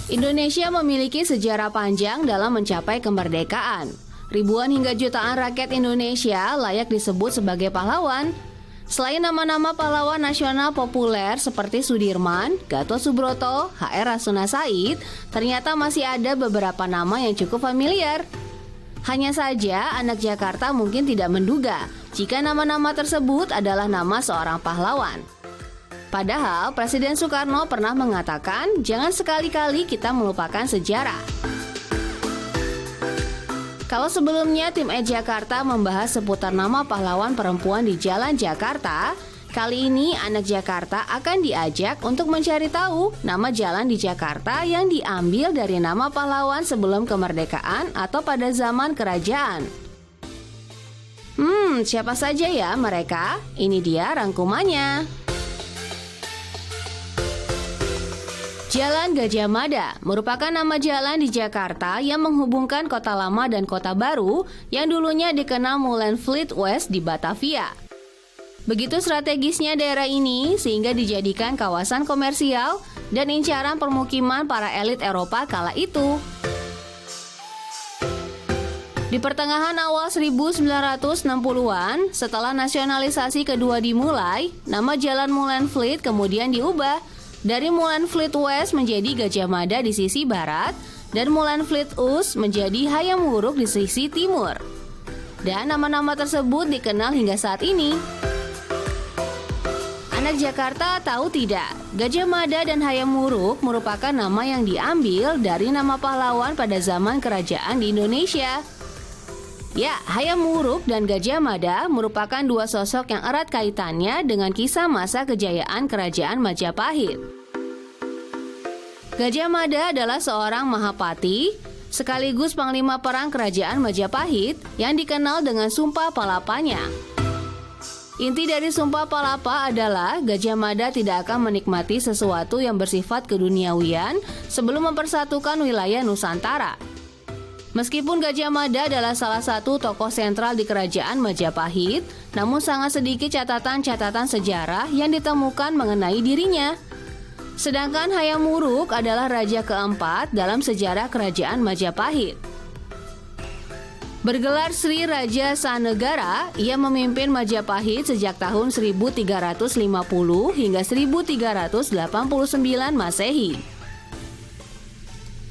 Indonesia memiliki sejarah panjang dalam mencapai kemerdekaan. Ribuan hingga jutaan rakyat Indonesia layak disebut sebagai pahlawan. Selain nama-nama pahlawan nasional populer seperti Sudirman, Gatot Subroto, HR Rasuna Said, ternyata masih ada beberapa nama yang cukup familiar. Hanya saja anak Jakarta mungkin tidak menduga jika nama-nama tersebut adalah nama seorang pahlawan. Padahal Presiden Soekarno pernah mengatakan jangan sekali-kali kita melupakan sejarah. Kalau sebelumnya tim Jakarta membahas seputar nama pahlawan perempuan di Jalan Jakarta, kali ini anak Jakarta akan diajak untuk mencari tahu nama jalan di Jakarta yang diambil dari nama pahlawan sebelum kemerdekaan atau pada zaman kerajaan. Siapa saja ya mereka? Ini dia rangkumannya. Jalan Gajah Mada merupakan nama jalan di Jakarta yang menghubungkan kota lama dan kota baru yang dulunya dikenal Molenvliet West di Batavia. Begitu strategisnya daerah ini sehingga dijadikan kawasan komersial dan incaran permukiman para elit Eropa kala itu. Di pertengahan awal 1960-an, setelah nasionalisasi kedua dimulai, nama Jalan Molenvliet kemudian diubah dari Molenvliet West menjadi Gajah Mada di sisi barat dan Molenvliet East menjadi Hayam Wuruk di sisi timur. Dan nama-nama tersebut dikenal hingga saat ini. Anak Jakarta tahu tidak, Gajah Mada dan Hayam Wuruk merupakan nama yang diambil dari nama pahlawan pada zaman kerajaan di Indonesia. Ya, Hayam Wuruk dan Gajah Mada merupakan dua sosok yang erat kaitannya dengan kisah masa kejayaan kerajaan Majapahit. Gajah Mada adalah seorang Mahapati, sekaligus panglima perang kerajaan Majapahit yang dikenal dengan Sumpah Palapanya. Inti dari Sumpah Palapa adalah Gajah Mada tidak akan menikmati sesuatu yang bersifat keduniawian sebelum mempersatukan wilayah Nusantara. Meskipun Gajah Mada adalah salah satu tokoh sentral di kerajaan Majapahit, namun sangat sedikit catatan-catatan sejarah yang ditemukan mengenai dirinya. Sedangkan Hayam Wuruk adalah raja keempat dalam sejarah kerajaan Majapahit. Bergelar Sri Raja Sanegara, ia memimpin Majapahit sejak tahun 1350 hingga 1389 Masehi.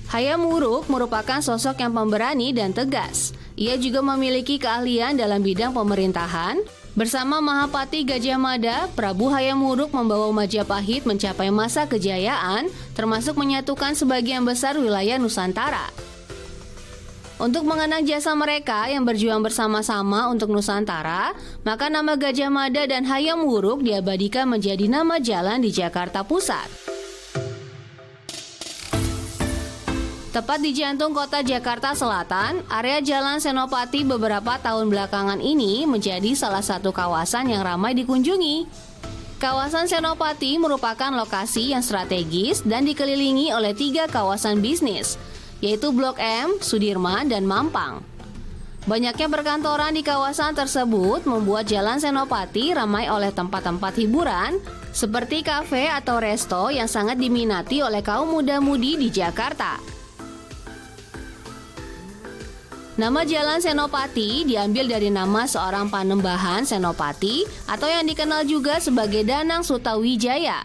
Hayam Wuruk merupakan sosok yang pemberani dan tegas. Ia juga memiliki keahlian dalam bidang pemerintahan. Bersama Mahapati Gajah Mada, Prabu Hayam Wuruk membawa Majapahit mencapai masa kejayaan, termasuk menyatukan sebagian besar wilayah Nusantara. Untuk mengenang jasa mereka yang berjuang bersama-sama untuk Nusantara, maka nama Gajah Mada dan Hayam Wuruk diabadikan menjadi nama jalan di Jakarta Pusat. Tepat di jantung kota Jakarta Selatan, area Jalan Senopati beberapa tahun belakangan ini menjadi salah satu kawasan yang ramai dikunjungi. Kawasan Senopati merupakan lokasi yang strategis dan dikelilingi oleh 3 kawasan bisnis, yaitu Blok M, Sudirman, dan Mampang. Banyaknya perkantoran di kawasan tersebut membuat Jalan Senopati ramai oleh tempat-tempat hiburan, seperti kafe atau resto yang sangat diminati oleh kaum muda-mudi di Jakarta. Nama Jalan Senopati diambil dari nama seorang Panembahan Senopati atau yang dikenal juga sebagai Danang Sutawijaya.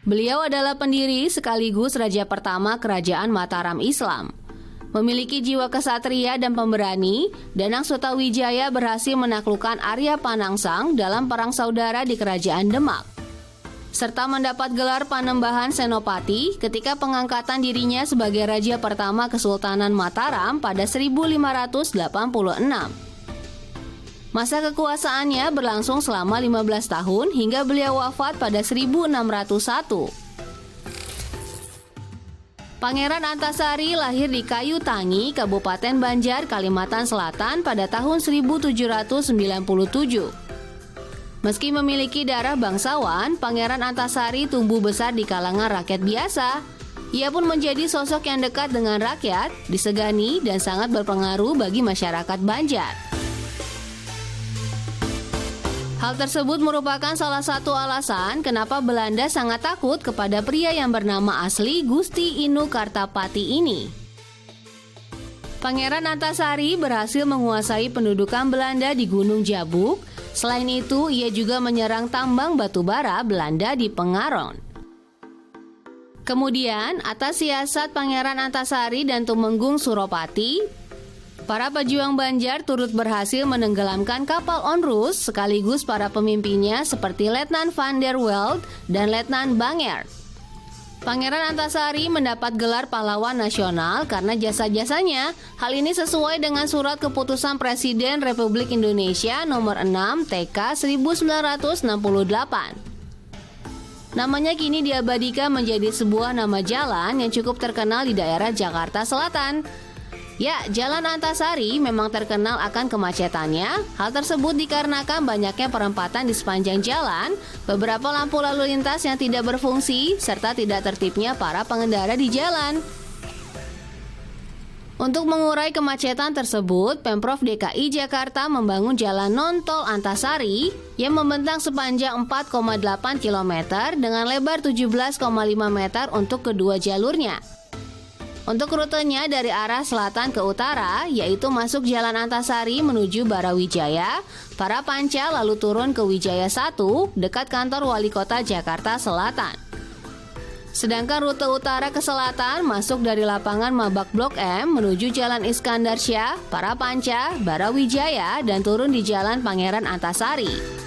Beliau adalah pendiri sekaligus raja pertama kerajaan Mataram Islam. Memiliki jiwa kesatria dan pemberani, Danang Sutawijaya berhasil menaklukkan Arya Panangsang dalam perang saudara di kerajaan Demak, serta mendapat gelar Panembahan Senopati ketika pengangkatan dirinya sebagai raja pertama Kesultanan Mataram pada 1586. Masa kekuasaannya berlangsung selama 15 tahun hingga beliau wafat pada 1601. Pangeran Antasari lahir di Kayu Tangi, Kabupaten Banjar, Kalimantan Selatan pada tahun 1797. Meski memiliki darah bangsawan, Pangeran Antasari tumbuh besar di kalangan rakyat biasa. Ia pun menjadi sosok yang dekat dengan rakyat, disegani, dan sangat berpengaruh bagi masyarakat Banjar. Hal tersebut merupakan salah satu alasan kenapa Belanda sangat takut kepada pria yang bernama asli Gusti Inu Kartapati ini. Pangeran Antasari berhasil menguasai pendudukan Belanda di Gunung Jabuk. Selain itu, ia juga menyerang tambang batu bara Belanda di Pengaron. Kemudian, atas siasat Pangeran Antasari dan Tumenggung Suropati, para pejuang Banjar turut berhasil menenggelamkan kapal Onrus sekaligus para pemimpinnya seperti Letnan van der Velde dan Letnan Banger. Pangeran Antasari mendapat gelar pahlawan nasional karena jasa-jasanya. Hal ini sesuai dengan surat keputusan Presiden Republik Indonesia nomor 6 TK 1968. Namanya kini diabadikan menjadi sebuah nama jalan yang cukup terkenal di daerah Jakarta Selatan. Ya, Jalan Antasari memang terkenal akan kemacetannya. Hal tersebut dikarenakan banyaknya perempatan di sepanjang jalan, beberapa lampu lalu lintas yang tidak berfungsi, serta tidak tertibnya para pengendara di jalan. Untuk mengurai kemacetan tersebut, Pemprov DKI Jakarta membangun jalan non-tol Antasari yang membentang sepanjang 4,8 km dengan lebar 17,5 meter untuk kedua jalurnya. Untuk rutenya dari arah selatan ke utara, yaitu masuk Jalan Antasari menuju Barawijaya, para panca lalu turun ke Wijaya 1 dekat kantor Wali Kota Jakarta Selatan. Sedangkan rute utara ke selatan masuk dari lapangan Mabak Blok M menuju Jalan Iskandar Syah, para panca, Barawijaya, dan turun di Jalan Pangeran Antasari.